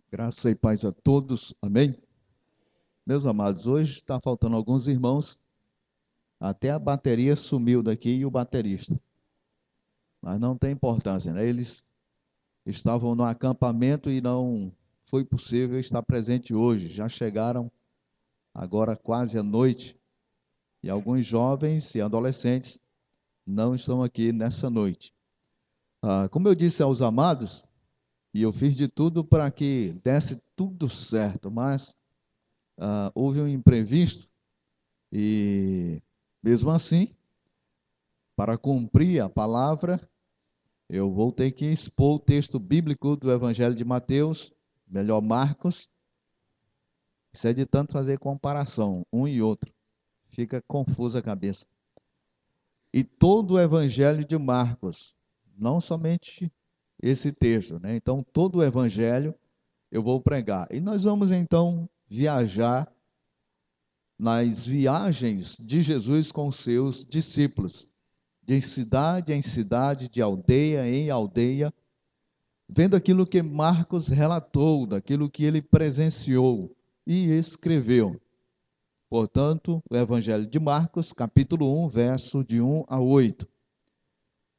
Graça e paz a todos, amém? Meus amados, hoje está faltando alguns irmãos, até a bateria sumiu daqui e o baterista, mas não tem importância, né? Eles estavam no acampamento e não foi possível estar presente hoje, já chegaram agora quase à noite, e alguns jovens e adolescentes não estão aqui nessa noite. Como eu disse aos amados, e eu fiz de tudo para que desse tudo certo, mas houve um imprevisto. E mesmo assim, para cumprir a palavra, eu vou ter que expor o texto bíblico do Evangelho de Mateus, melhor Marcos. Isso é de tanto fazer comparação, um e outro. Fica confusa a cabeça. E todo o Evangelho de Marcos, não somente esse texto, né? Então, todo o Evangelho eu vou pregar. E nós vamos então viajar nas viagens de Jesus com seus discípulos, de cidade em cidade, de aldeia em aldeia, vendo aquilo que Marcos relatou, daquilo que ele presenciou e escreveu. Portanto, o Evangelho de Marcos, capítulo 1, verso de 1 a 8.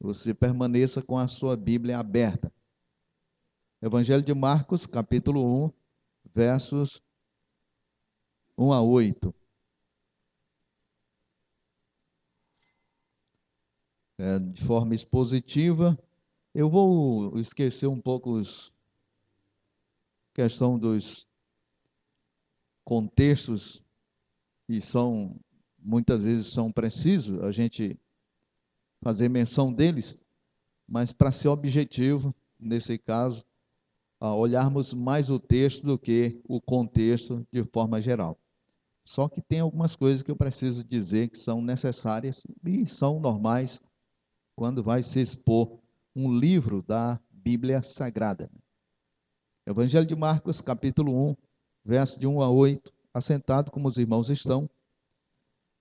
Você permaneça com a sua Bíblia aberta. Evangelho de Marcos, capítulo 1, versos 1 a 8. De forma expositiva, eu vou esquecer um pouco questão dos contextos e muitas vezes são precisos a gente fazer menção deles, mas para ser objetivo, nesse caso, olharmos mais o texto do que o contexto de forma geral. Só que tem algumas coisas que eu preciso dizer que são necessárias e são normais quando vai se expor um livro da Bíblia Sagrada. Evangelho de Marcos, capítulo 1, verso de 1 a 8, assentado como os irmãos estão,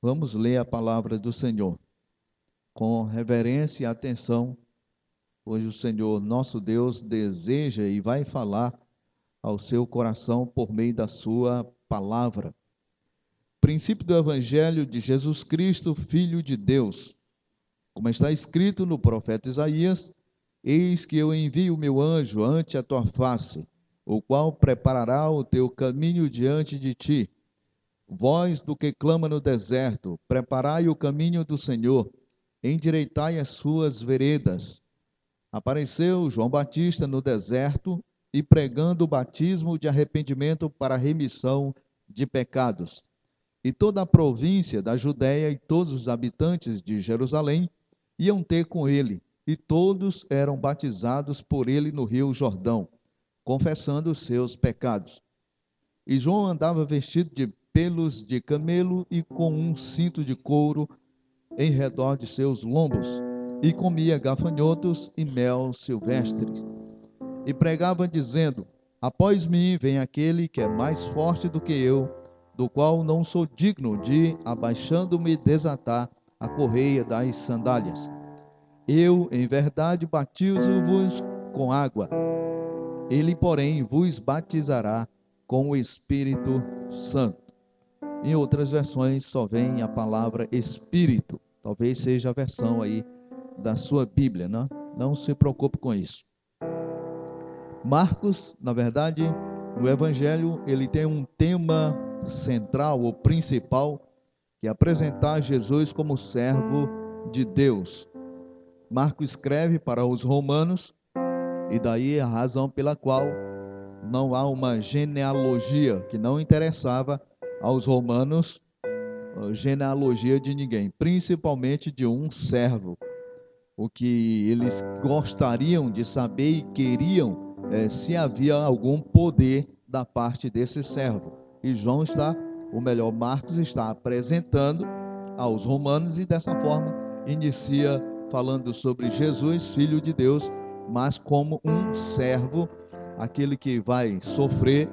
vamos ler a palavra do Senhor com reverência e atenção, pois o Senhor nosso Deus deseja e vai falar ao seu coração por meio da sua palavra. Princípio do Evangelho de Jesus Cristo, Filho de Deus. Como está escrito no profeta Isaías: eis que eu envio o meu anjo ante a tua face, o qual preparará o teu caminho diante de ti. Voz do que clama no deserto, preparai o caminho do Senhor, endireitai as suas veredas. Apareceu João Batista no deserto e pregando o batismo de arrependimento para a remissão de pecados. E toda a província da Judéia e todos os habitantes de Jerusalém iam ter com ele, e todos eram batizados por ele no rio Jordão, confessando os seus pecados. E João andava vestido de pelos de camelo e com um cinto de couro em redor de seus lombos, e comia gafanhotos e mel silvestre. E pregava dizendo: após mim vem aquele que é mais forte do que eu, do qual não sou digno de, abaixando-me, desatar a correia das sandálias. Eu, em verdade, batizo-vos com água. Ele, porém, vos batizará com o Espírito Santo. Em outras versões só vem a palavra Espírito. Talvez seja a versão aí da sua Bíblia, não? Não se preocupe com isso. Marcos, na verdade, no Evangelho, ele tem um tema central ou principal, que é apresentar Jesus como servo de Deus. Marcos escreve para os romanos, e daí a razão pela qual não há uma genealogia, que não interessava aos romanos a genealogia de ninguém, principalmente de um servo. O que eles gostariam de saber e queriam se havia algum poder da parte desse servo. E João Marcos está apresentando aos romanos e dessa forma inicia falando sobre Jesus, Filho de Deus, mas como um servo, aquele que vai sofrer,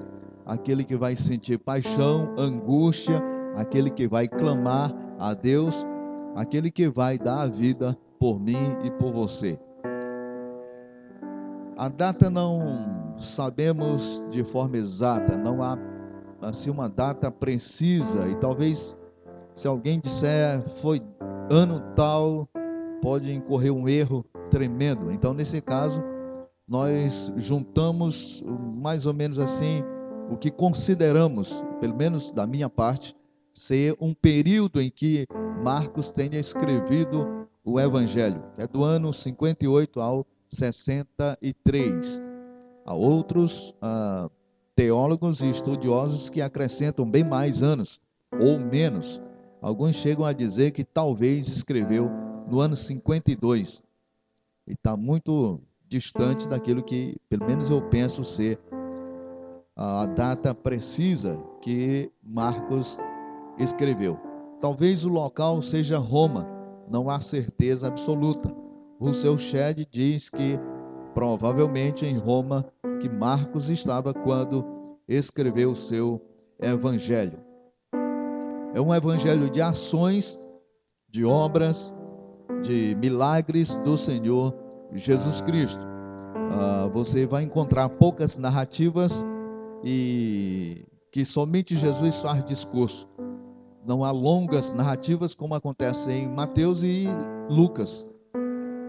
aquele que vai sentir paixão, angústia, aquele que vai clamar a Deus, aquele que vai dar a vida por mim e por você. A data não sabemos de forma exata, não há assim uma data precisa, e talvez se alguém disser foi ano tal, pode incorrer um erro tremendo. Então, nesse caso, nós juntamos mais ou menos assim o que consideramos, pelo menos da minha parte, ser um período em que Marcos tenha escrevido o Evangelho, que é do ano 58 ao 63. Há outros teólogos e estudiosos que acrescentam bem mais anos, ou menos. Alguns chegam a dizer que talvez escreveu no ano 52. E está muito distante daquilo que, pelo menos eu penso ser a data precisa que Marcos escreveu. Talvez o local seja Roma, não há certeza absoluta. Russell Shedd diz que provavelmente em Roma que Marcos estava quando escreveu o seu evangelho. É um evangelho de ações, de obras, de milagres do Senhor Jesus Cristo. Você vai encontrar poucas narrativas e que somente Jesus faz discurso. Não há longas narrativas como acontece em Mateus e Lucas.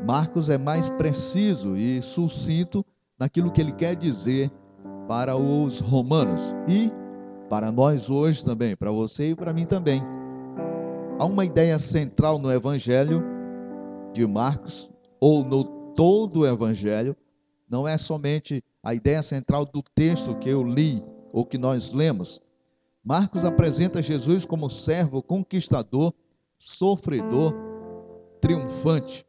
Marcos é mais preciso e sucinto naquilo que ele quer dizer para os romanos e para nós hoje também, para você e para mim também. Há uma ideia central no Evangelho de Marcos, ou no todo o Evangelho. Não é somente a ideia central do texto que eu li ou que nós lemos. Marcos apresenta Jesus como servo conquistador, sofredor, triunfante.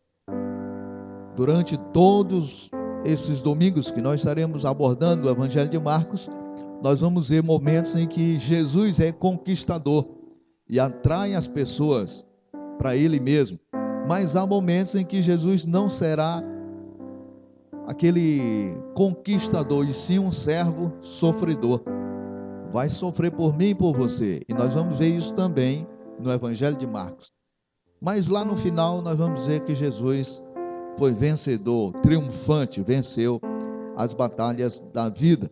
Durante todos esses domingos que nós estaremos abordando o Evangelho de Marcos, nós vamos ver momentos em que Jesus é conquistador e atrai as pessoas para Ele mesmo. Mas há momentos em que Jesus não será aquele conquistador, e sim um servo sofredor. Vai sofrer por mim e por você. E nós vamos ver isso também no Evangelho de Marcos. Mas lá no final nós vamos ver que Jesus foi vencedor, triunfante, venceu as batalhas da vida.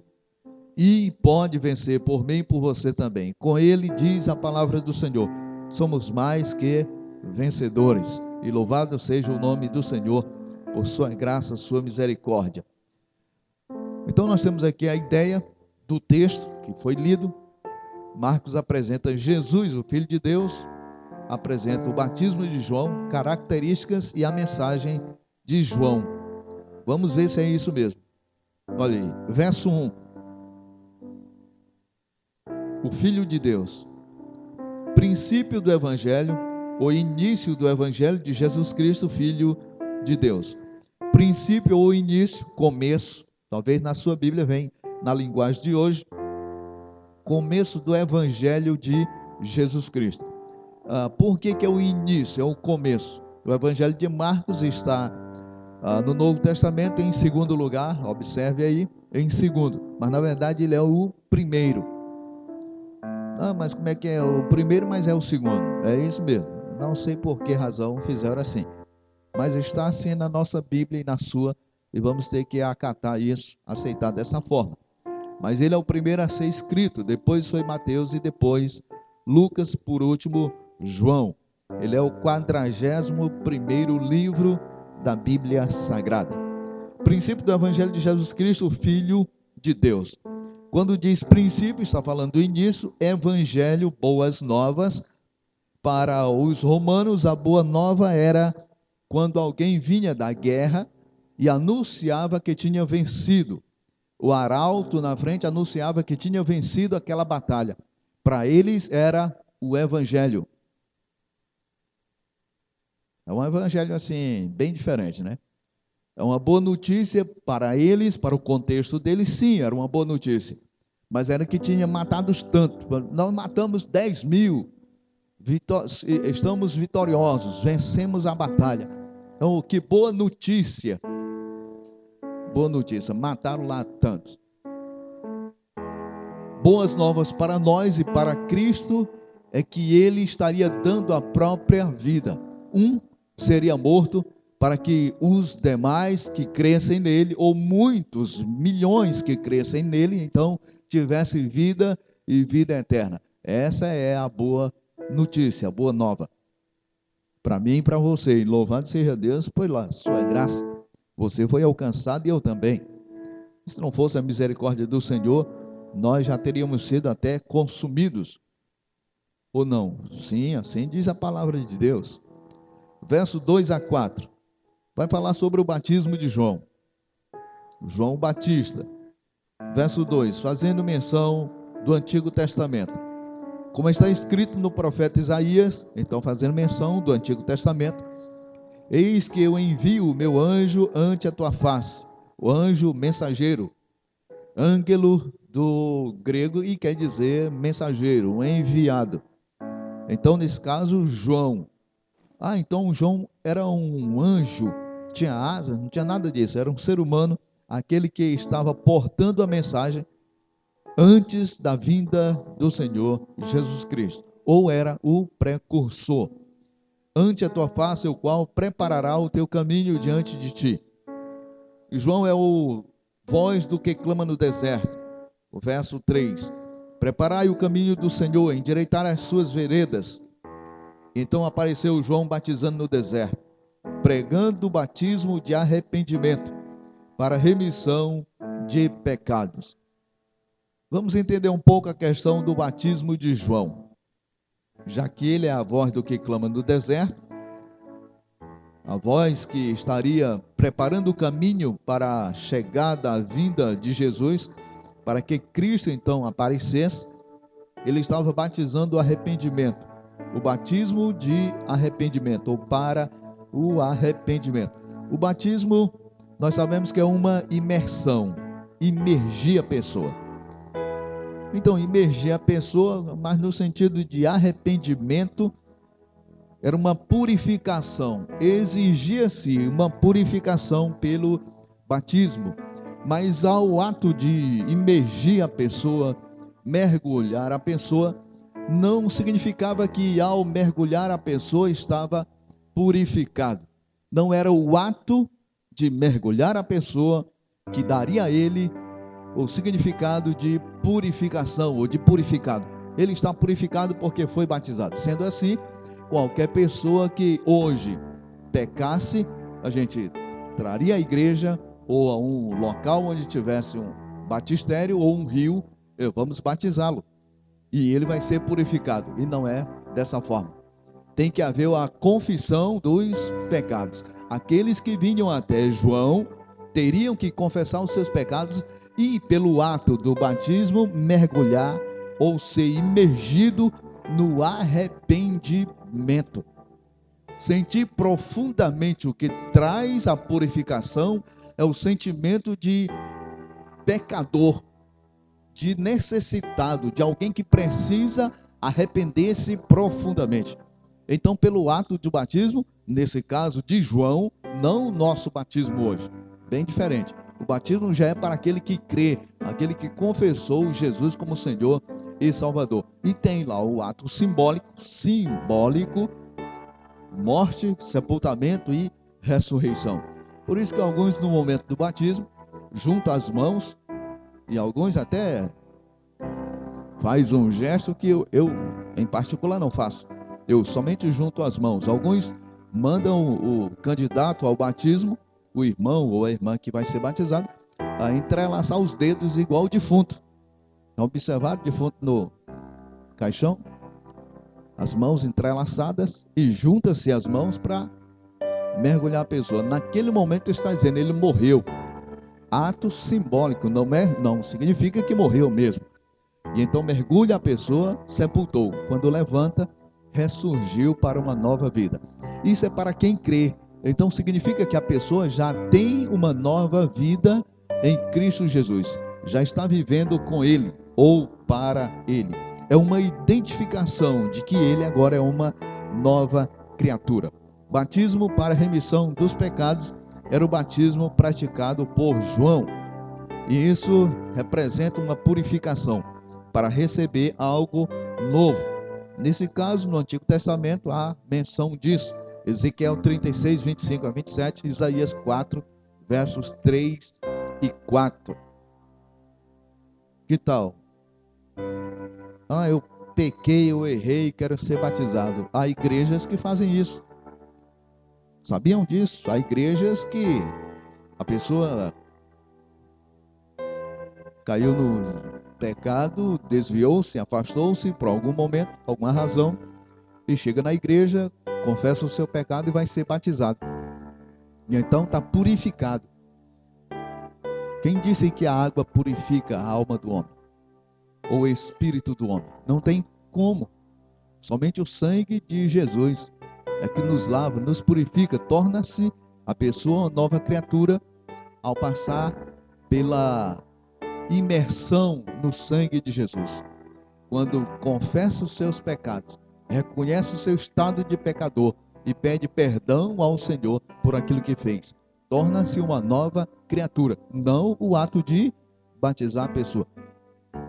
E pode vencer por mim e por você também. Com Ele, diz a palavra do Senhor, somos mais que vencedores. E louvado seja o nome do Senhor por sua graça, sua misericórdia. Então nós temos aqui a ideia do texto que foi lido. Marcos apresenta Jesus, o Filho de Deus, apresenta o batismo de João, características e a mensagem de João. Vamos ver se é isso mesmo. Olha aí, verso 1. O Filho de Deus. Princípio do Evangelho, o início do Evangelho de Jesus Cristo, Filho de Deus. Princípio ou início, começo, talvez na sua Bíblia vem na linguagem de hoje, começo do Evangelho de Jesus Cristo. Por que é o início, é o começo? O Evangelho de Marcos está no Novo Testamento em segundo lugar, observe aí, em segundo, mas na verdade ele é o primeiro. Mas como é que é o primeiro, mas é o segundo? É isso mesmo, não sei por que razão fizeram assim, mas está assim na nossa Bíblia e na sua, e vamos ter que acatar isso, aceitar dessa forma. Mas ele é o primeiro a ser escrito, depois foi Mateus e depois Lucas, por último João. Ele é o 41º livro da Bíblia Sagrada. Princípio do Evangelho de Jesus Cristo, Filho de Deus. Quando diz princípio, está falando do início, Evangelho, boas novas. Para os romanos, a boa nova era quando alguém vinha da guerra e anunciava que tinha vencido. O arauto na frente anunciava que tinha vencido aquela batalha. Para eles era o Evangelho. É um evangelho assim, bem diferente, né? É uma boa notícia para eles, para o contexto deles, sim, era uma boa notícia. Mas era que tinha matado tanto. Nós matamos 10.000, estamos vitoriosos, vencemos a batalha. Então, que boa notícia. Boa notícia, mataram lá tantos. Boas novas para nós e para Cristo é que Ele estaria dando a própria vida. Seria morto para que os demais que crescem nele, ou muitos milhões que crescem nele, então tivessem vida e vida eterna. Essa é a boa notícia, a boa nova. Para mim e para você, e louvado seja Deus, por lá, sua graça. Você foi alcançado e eu também. Se não fosse a misericórdia do Senhor, nós já teríamos sido até consumidos. Ou não? Sim, assim diz a palavra de Deus. Verso 2 a 4. Vai falar sobre o batismo de João. João Batista. Verso 2, fazendo menção do Antigo Testamento. Como está escrito no profeta Isaías, então fazendo menção do Antigo Testamento: eis que eu envio o meu anjo ante a tua face, o anjo mensageiro, ângelo do grego, e quer dizer mensageiro, um enviado. Então, nesse caso, João. Então João era um anjo, tinha asas, não tinha nada disso, era um ser humano, aquele que estava portando a mensagem antes da vinda do Senhor Jesus Cristo, ou era o precursor. Ante a tua face, o qual preparará o teu caminho diante de ti. E João é o voz do que clama no deserto. O verso 3: preparai o caminho do Senhor, endireitai as suas veredas. Então apareceu João batizando no deserto, pregando o batismo de arrependimento para remissão de pecados. Vamos entender um pouco a questão do batismo de João. Já que ele é a voz do que clama no deserto, a voz que estaria preparando o caminho para a chegada, a vinda de Jesus, para que Cristo então aparecesse, ele estava batizando o arrependimento, o batismo de arrependimento, ou para o arrependimento. O batismo, nós sabemos que é uma imersão, imergir a pessoa. Então, imergir a pessoa, mas no sentido de arrependimento, era uma purificação, exigia-se uma purificação pelo batismo, mas ao ato de imergir a pessoa, mergulhar a pessoa, não significava que ao mergulhar a pessoa estava purificado. Não era o ato de mergulhar a pessoa que daria a ele o significado de purificação ou de purificado. Ele está purificado porque foi batizado. Sendo assim, qualquer pessoa que hoje pecasse, a gente traria à igreja ou a um local onde tivesse um batistério ou um rio, vamos batizá-lo. E ele vai ser purificado. E não é dessa forma. Tem que haver a confissão dos pecados. Aqueles que vinham até João teriam que confessar os seus pecados e, pelo ato do batismo, mergulhar ou ser imergido no arrependimento. Sentir profundamente o que traz a purificação é o sentimento de pecador, de necessitado, de alguém que precisa arrepender-se profundamente. Então, pelo ato do batismo, nesse caso de João, não o nosso batismo hoje, bem diferente. O batismo já é para aquele que crê, aquele que confessou Jesus como Senhor e Salvador. E tem lá o ato simbólico, morte, sepultamento e ressurreição. Por isso que alguns no momento do batismo juntam as mãos, e alguns até faz um gesto que eu em particular não faço. Eu somente junto as mãos. Alguns mandam o candidato ao batismo, o irmão ou a irmã que vai ser batizado, a entrelaçar os dedos igual o defunto. Observaram o defunto no caixão? As mãos entrelaçadas, e junta-se as mãos para mergulhar a pessoa. Naquele momento está dizendo, ele morreu. Ato simbólico, não significa que morreu mesmo. E então mergulha a pessoa, sepultou. Quando levanta, ressurgiu para uma nova vida. Isso é para quem crê. Então significa que a pessoa já tem uma nova vida em Cristo Jesus. Já está vivendo com Ele ou para Ele. É uma identificação de que ele agora é uma nova criatura. Batismo para remissão dos pecados era o batismo praticado por João. E isso representa uma purificação para receber algo novo. Nesse caso, no Antigo Testamento, há menção disso. Ezequiel 36, 25 a 27, Isaías 4, versos 3 e 4. Que tal? Eu pequei, eu errei, quero ser batizado. Há igrejas que fazem isso. Sabiam disso? Há igrejas que a pessoa caiu no pecado, desviou-se, afastou-se por algum momento, alguma razão, e chega na igreja, confessa o seu pecado e vai ser batizado. E então está purificado. Quem disse que a água purifica a alma do homem? Ou o espírito do homem? Não tem como. Somente o sangue de Jesus é que nos lava, nos purifica, torna-se a pessoa uma nova criatura ao passar pela imersão no sangue de Jesus. Quando confessa os seus pecados, reconhece o seu estado de pecador e pede perdão ao Senhor por aquilo que fez, torna-se uma nova criatura, não o ato de batizar a pessoa.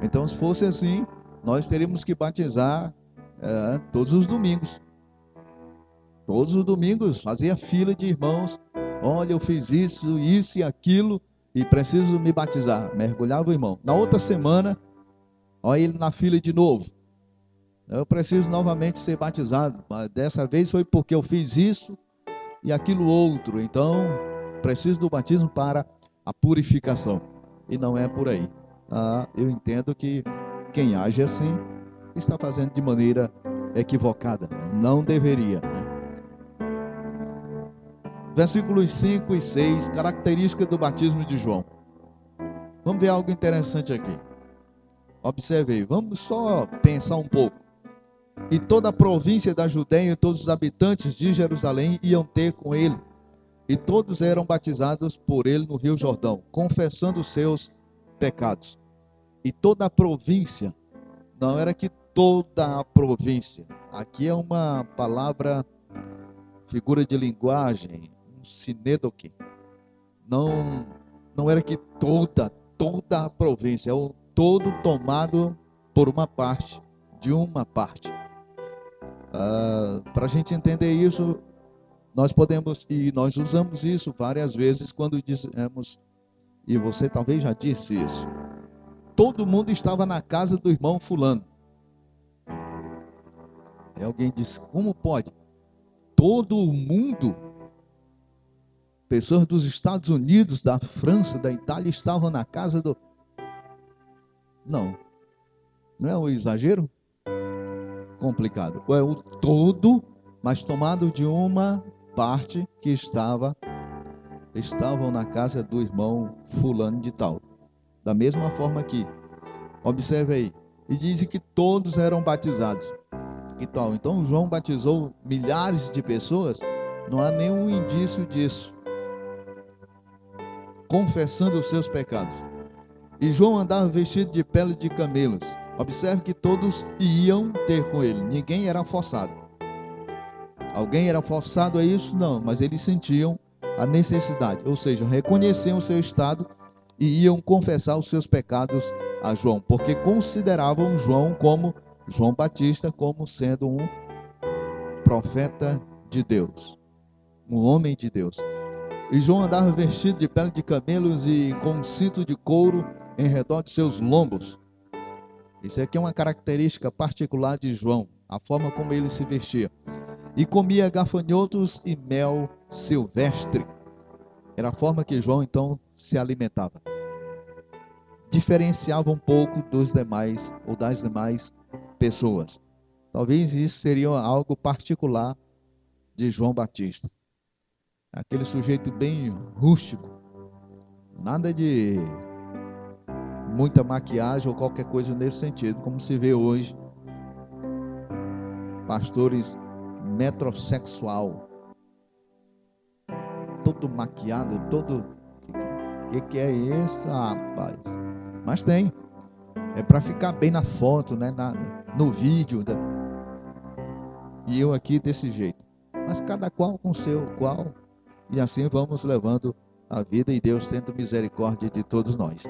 Então, se fosse assim, nós teríamos que batizar todos os domingos. Todos os domingos fazia fila de irmãos. Olha, eu fiz isso, isso e aquilo e preciso me batizar. Mergulhava o irmão. Na outra semana, olha ele na fila de novo. Eu preciso novamente ser batizado. Mas dessa vez foi porque eu fiz isso e aquilo outro. Então, preciso do batismo para a purificação. E não é por aí. Eu entendo que quem age assim está fazendo de maneira equivocada. Não deveria, né? Versículos 5 e 6, característica do batismo de João. Vamos ver algo interessante aqui. Observe aí, vamos só pensar um pouco. E toda a província da Judéia e todos os habitantes de Jerusalém iam ter com ele. E todos eram batizados por ele no Rio Jordão, confessando os seus pecados. E toda a província, não era que toda a província. Aqui é uma palavra, figura de linguagem, sinédoque. Não era que toda a província, é o todo tomado por uma parte, de uma parte. Para a gente entender isso, nós podemos, e nós usamos isso várias vezes quando dizemos, e você talvez já disse isso, todo mundo estava na casa do irmão fulano. Aí alguém disse, como pode? Todo mundo? Pessoas dos Estados Unidos, da França, da Itália estavam na casa do... Não é um exagero? Complicado. É o todo, mas tomado de uma parte que estavam na casa do irmão fulano de tal. Da mesma forma aqui. Observe aí. E dizem que todos eram batizados. Que tal? Então João batizou milhares de pessoas? Não há nenhum indício disso. Confessando os seus pecados. E João andava vestido de pele de camelos. Observe que todos iam ter com ele. Ninguém era forçado. Alguém era forçado a isso? Não, mas eles sentiam a necessidade. Ou seja, reconheciam o seu estado e iam confessar os seus pecados a João. Porque consideravam João Batista como sendo um profeta de Deus. Um homem de Deus. E João andava vestido de pele de camelos e com um cinto de couro em redor de seus lombos. Isso aqui é uma característica particular de João, a forma como ele se vestia. E comia gafanhotos e mel silvestre. Era a forma que João então se alimentava. Diferenciava um pouco dos demais ou das demais pessoas. Talvez isso seria algo particular de João Batista. Aquele sujeito bem rústico, nada de muita maquiagem ou qualquer coisa nesse sentido, como se vê hoje pastores metrosexual, todo maquiado, todo, que é isso, rapaz? Mas tem, é para ficar bem na foto, né? No vídeo, né? E eu aqui desse jeito, mas cada qual com seu qual. E assim vamos levando a vida e Deus tendo misericórdia de todos nós.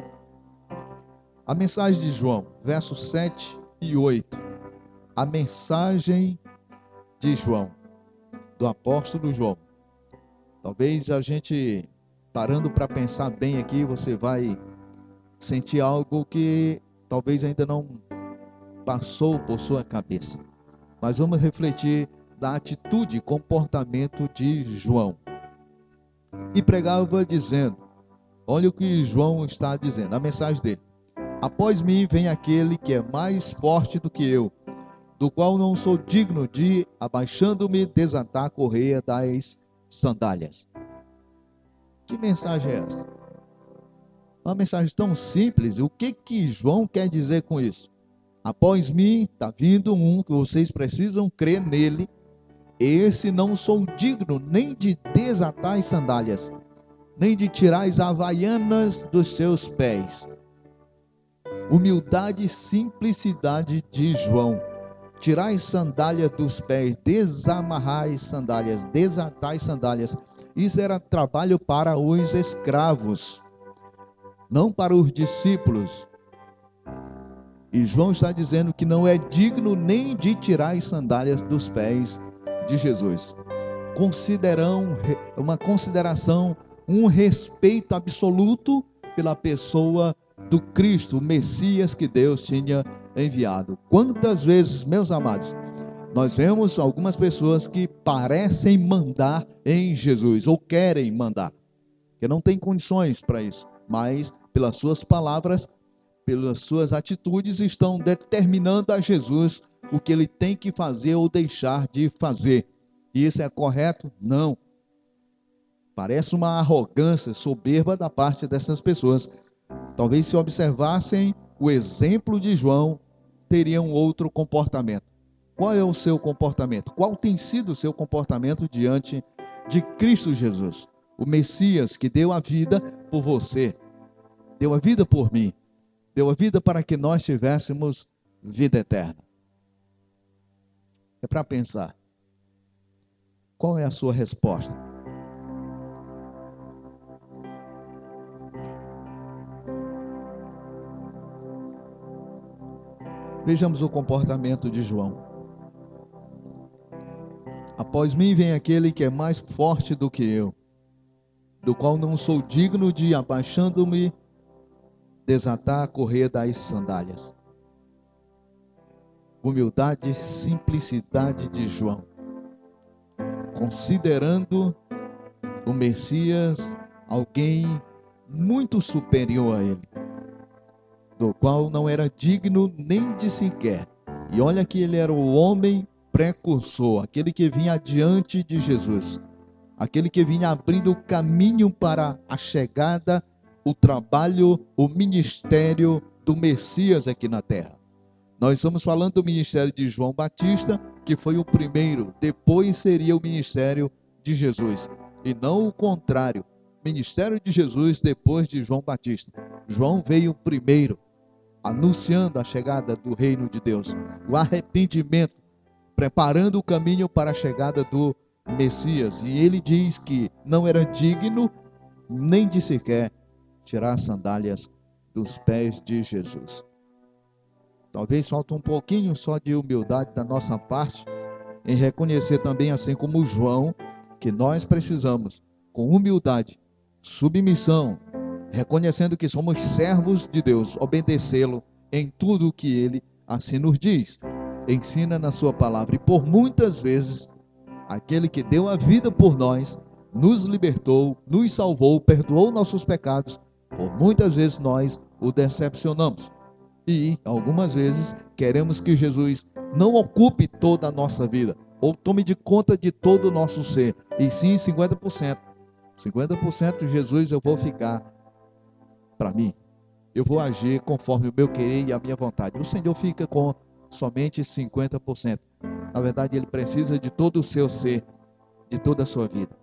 A mensagem de João, versos 7 e 8. A mensagem de João. do apóstolo João. Talvez a gente, parando para pensar bem aqui, você vai sentir algo que talvez ainda não passou por sua cabeça. Mas vamos refletir da atitude e comportamento de João. E pregava dizendo, olha o que João está dizendo, a mensagem dele: após mim vem aquele que é mais forte do que eu, do qual não sou digno de, abaixando-me, desatar a correia das sandálias. Que mensagem é essa? Uma mensagem tão simples. O que João quer dizer com isso? Após mim está vindo um que vocês precisam crer nele. Esse não sou digno nem de desatar as sandálias, nem de tirar as havaianas dos seus pés. Humildade e simplicidade de João. Tirar as sandálias dos pés, desamarrar as sandálias, desatar as sandálias. Isso era trabalho para os escravos, não para os discípulos. E João está dizendo que não é digno nem de tirar as sandálias dos pés de Jesus. Uma consideração, um respeito absoluto pela pessoa do Cristo, o Messias que Deus tinha enviado. Quantas vezes, meus amados, nós vemos algumas pessoas que parecem mandar em Jesus, ou querem mandar, que não tem condições para isso, mas pelas suas palavras, pelas suas atitudes, estão determinando a Jesus o que ele tem que fazer ou deixar de fazer. E isso é correto? Não. Parece uma arrogância, soberba da parte dessas pessoas. Talvez se observassem o exemplo de João, teriam outro comportamento. Qual é o seu comportamento? Qual tem sido o seu comportamento diante de Cristo Jesus? O Messias que deu a vida por você, deu a vida por mim, deu a vida para que nós tivéssemos vida eterna. É para pensar. Qual é a sua resposta? Vejamos o comportamento de João. Após mim vem aquele que é mais forte do que eu, do qual não sou digno de, abaixando-me, desatar a correia das sandálias. Humildade e simplicidade de João, considerando o Messias alguém muito superior a ele, do qual não era digno nem de sequer. E olha que ele era o homem precursor, aquele que vinha adiante de Jesus, aquele que vinha abrindo o caminho para a chegada, o trabalho, o ministério do Messias aqui na terra. Nós estamos falando do ministério de João Batista, que foi o primeiro, depois seria o ministério de Jesus, e não o contrário, ministério de Jesus depois de João Batista. João veio primeiro, anunciando a chegada do reino de Deus, o arrependimento, preparando o caminho para a chegada do Messias. E ele diz que não era digno nem de sequer tirar as sandálias dos pés de Jesus. Talvez falte um pouquinho só de humildade da nossa parte, em reconhecer também, assim como João, que nós precisamos, com humildade, submissão, reconhecendo que somos servos de Deus, obedecê-lo em tudo o que ele assim nos diz, ensina na sua palavra. E por muitas vezes, aquele que deu a vida por nós, nos libertou, nos salvou, perdoou nossos pecados, por muitas vezes nós o decepcionamos. E algumas vezes queremos que Jesus não ocupe toda a nossa vida, ou tome de conta de todo o nosso ser, e sim 50%. 50% Jesus eu vou ficar para mim. Eu vou agir conforme o meu querer e a minha vontade. O Senhor fica com somente 50%. Na verdade, Ele precisa de todo o seu ser, de toda a sua vida.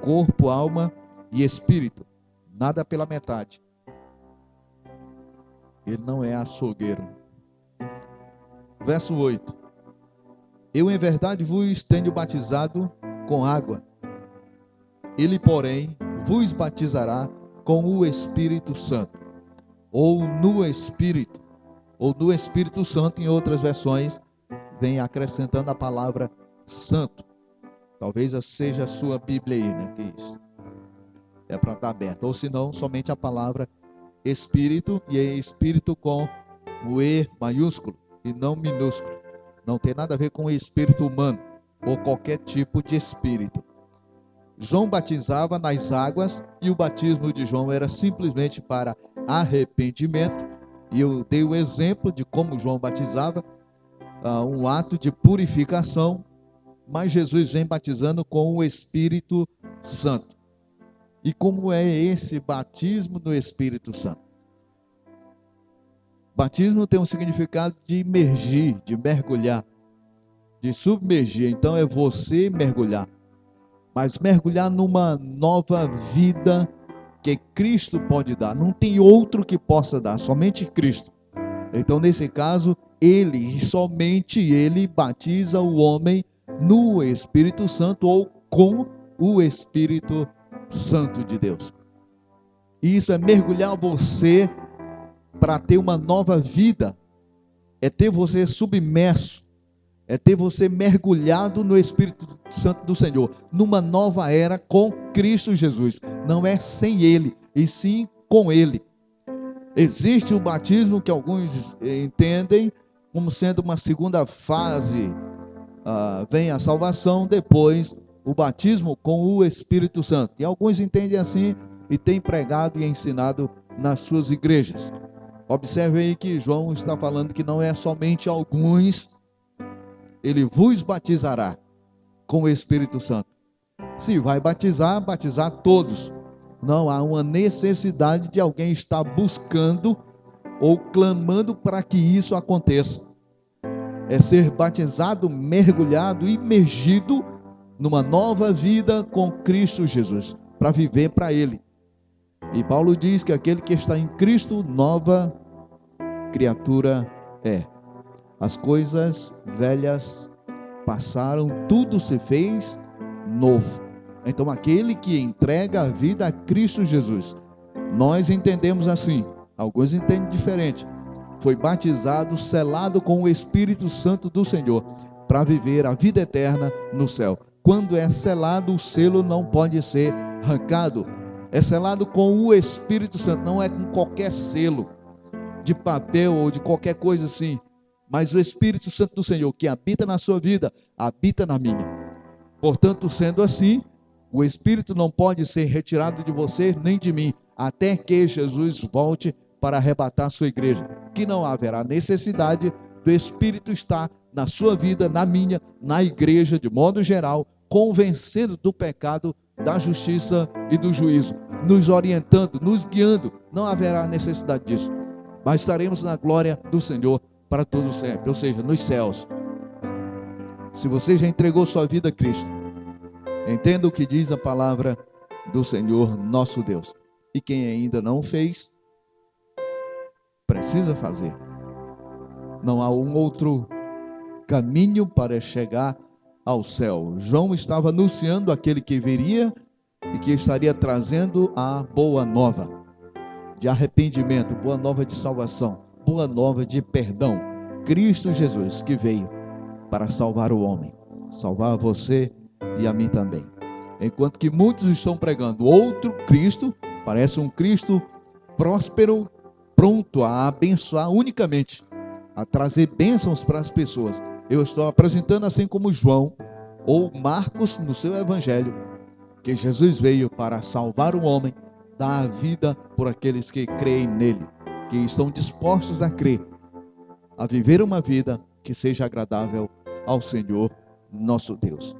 Corpo, alma e espírito. Nada pela metade. Ele não é açougueiro. Verso 8. Eu em verdade vos tenho batizado com água. Ele, porém, vos batizará com o Espírito Santo. Ou no Espírito Santo, em outras versões, vem acrescentando a palavra santo. Talvez seja a sua Bíblia aí, né? Que isso é para estar aberta. Ou se não, somente a palavra Espírito, e é Espírito com o E maiúsculo e não minúsculo. Não tem nada a ver com o espírito humano ou qualquer tipo de espírito. João batizava nas águas e o batismo de João era simplesmente para arrependimento. E eu dei o exemplo de como João batizava, um ato de purificação, mas Jesus vem batizando com o Espírito Santo. E como é esse batismo no Espírito Santo? Batismo tem um significado de imergir, de mergulhar, de submergir. Então é você mergulhar, mas mergulhar numa nova vida que Cristo pode dar. Não tem outro que possa dar, somente Cristo. Então, nesse caso, Ele e somente Ele batiza o homem no Espírito Santo ou com o Espírito Santo de Deus. E isso é mergulhar você para ter uma nova vida, é ter você submerso, é ter você mergulhado no Espírito Santo do Senhor, numa nova era com Cristo Jesus. Não é sem Ele, e sim com Ele. Existe o batismo que alguns entendem como sendo uma segunda fase, vem a salvação, depois o batismo com o Espírito Santo. E alguns entendem assim e têm pregado e ensinado nas suas igrejas. Observe aí que João está falando que não é somente alguns, ele vos batizará com o Espírito Santo. Se vai batizar, batizar todos. Não há uma necessidade de alguém estar buscando ou clamando para que isso aconteça. É ser batizado, mergulhado, imergido numa nova vida com Cristo Jesus, para viver para Ele. E Paulo diz que aquele que está em Cristo, nova criatura é. As coisas velhas passaram, tudo se fez novo. Então aquele que entrega a vida a Cristo Jesus, nós entendemos assim, alguns entendem diferente, foi batizado, selado com o Espírito Santo do Senhor, para viver a vida eterna no céu. Quando é selado, o selo não pode ser arrancado, é selado com o Espírito Santo, não é com qualquer selo de papel ou de qualquer coisa assim, mas o Espírito Santo do Senhor, que habita na sua vida, habita na minha. Portanto, sendo assim, o Espírito não pode ser retirado de você nem de mim, até que Jesus volte para arrebatar a sua igreja, que não haverá necessidade do Espírito estar na sua vida, na minha, na igreja, de modo geral, convencendo do pecado, da justiça e do juízo, nos orientando, nos guiando. Não haverá necessidade disso, mas estaremos na glória do Senhor para todos sempre, ou seja, nos céus. Se você já entregou sua vida a Cristo, entenda o que diz a palavra do Senhor nosso Deus. E quem ainda não fez, precisa fazer. Não há um outro caminho para chegar ao céu. João estava anunciando aquele que viria e que estaria trazendo a boa nova de arrependimento, boa nova de salvação, boa nova de perdão. Cristo Jesus que veio para salvar o homem, salvar você e a mim também. Enquanto que muitos estão pregando outro Cristo, parece um Cristo próspero, pronto a abençoar unicamente, a trazer bênçãos para as pessoas. Eu estou apresentando assim como João ou Marcos no seu evangelho, que Jesus veio para salvar o homem, dar a vida por aqueles que creem nele, que estão dispostos a crer, a viver uma vida que seja agradável ao Senhor nosso Deus.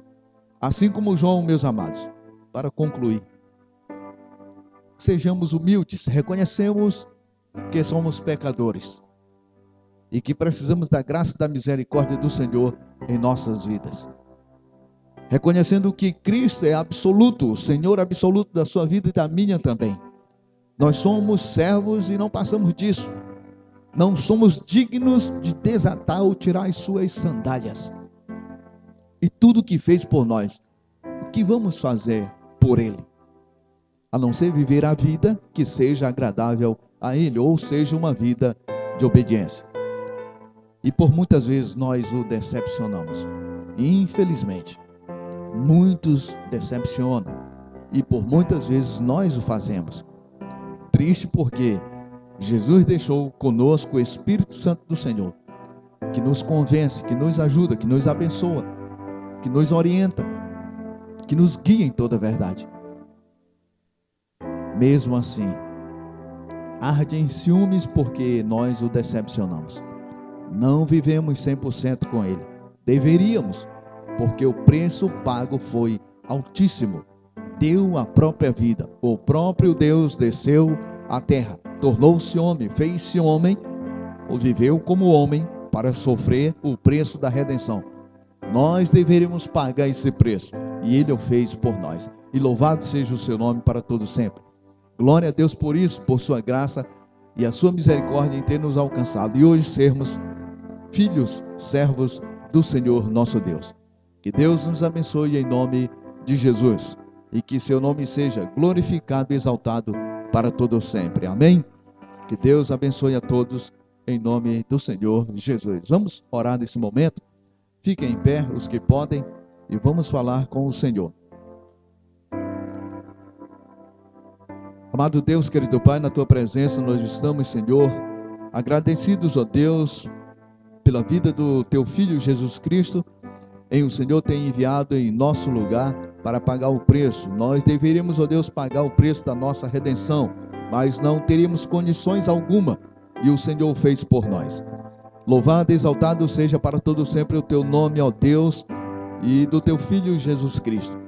Assim como João, meus amados, para concluir, sejamos humildes, reconhecemos que somos pecadores e que precisamos da graça e da misericórdia do Senhor em nossas vidas. Reconhecendo que Cristo é absoluto, o Senhor absoluto da sua vida e da minha também. Nós somos servos e não passamos disso. Não somos dignos de desatar ou tirar as suas sandálias. E tudo que fez por nós, o que vamos fazer por Ele? A não ser viver a vida que seja agradável a Ele, ou seja, uma vida de obediência. E por muitas vezes nós o decepcionamos, infelizmente. muitos decepcionam. E por muitas vezes nós o fazemos. Triste porque Jesus deixou conosco o Espírito Santo do Senhor, que nos convence, que nos ajuda, que nos abençoa, que nos orienta, que nos guia em toda a verdade. Mesmo assim, arde em ciúmes porque nós o decepcionamos. Não vivemos 100% com Ele. Deveríamos, porque o preço pago foi altíssimo. Deu a própria vida. O próprio Deus desceu à terra, tornou-se homem, fez-se homem, ou viveu como homem para sofrer o preço da redenção. Nós deveríamos pagar esse preço e Ele o fez por nós. E louvado seja o seu nome para todo sempre. Glória a Deus por isso, por sua graça e a sua misericórdia em ter nos alcançado e hoje sermos filhos, servos do Senhor nosso Deus. Que Deus nos abençoe em nome de Jesus e que seu nome seja glorificado e exaltado para todo sempre. Amém? Que Deus abençoe a todos em nome do Senhor Jesus. Vamos orar nesse momento? Fiquem em pé os que podem e vamos falar com o Senhor. Amado Deus, querido Pai, na Tua presença nós estamos, Senhor, agradecidos, ó Deus, pela vida do Teu Filho Jesus Cristo, em o Senhor tem enviado em nosso lugar para pagar o preço. Nós deveríamos, ó Deus, pagar o preço da nossa redenção, mas não teríamos condições alguma, e o Senhor fez por nós. Louvado e exaltado seja para todo sempre o Teu nome, ó Deus, e do Teu Filho Jesus Cristo.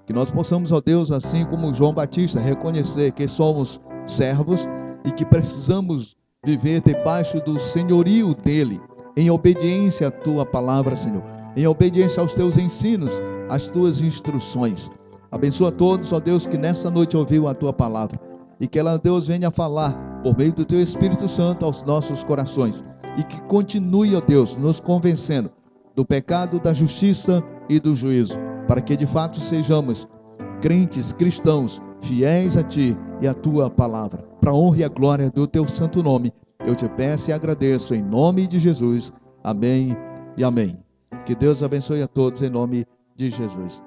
Que nós possamos, ó Deus, assim como João Batista, reconhecer que somos servos e que precisamos viver debaixo do senhorio dele, em obediência à Tua palavra, Senhor, em obediência aos Teus ensinos, às Tuas instruções. Abençoa todos, ó Deus, que nessa noite ouviu a Tua palavra e que ela, Deus, venha falar por meio do Teu Espírito Santo aos nossos corações e que continue, ó Deus, nos convencendo do pecado, da justiça e do juízo, para que de fato sejamos crentes cristãos, fiéis a Ti e a Tua palavra, para a honra e a glória do Teu santo nome. Eu te peço e agradeço em nome de Jesus. Amém e amém. Que Deus abençoe a todos em nome de Jesus.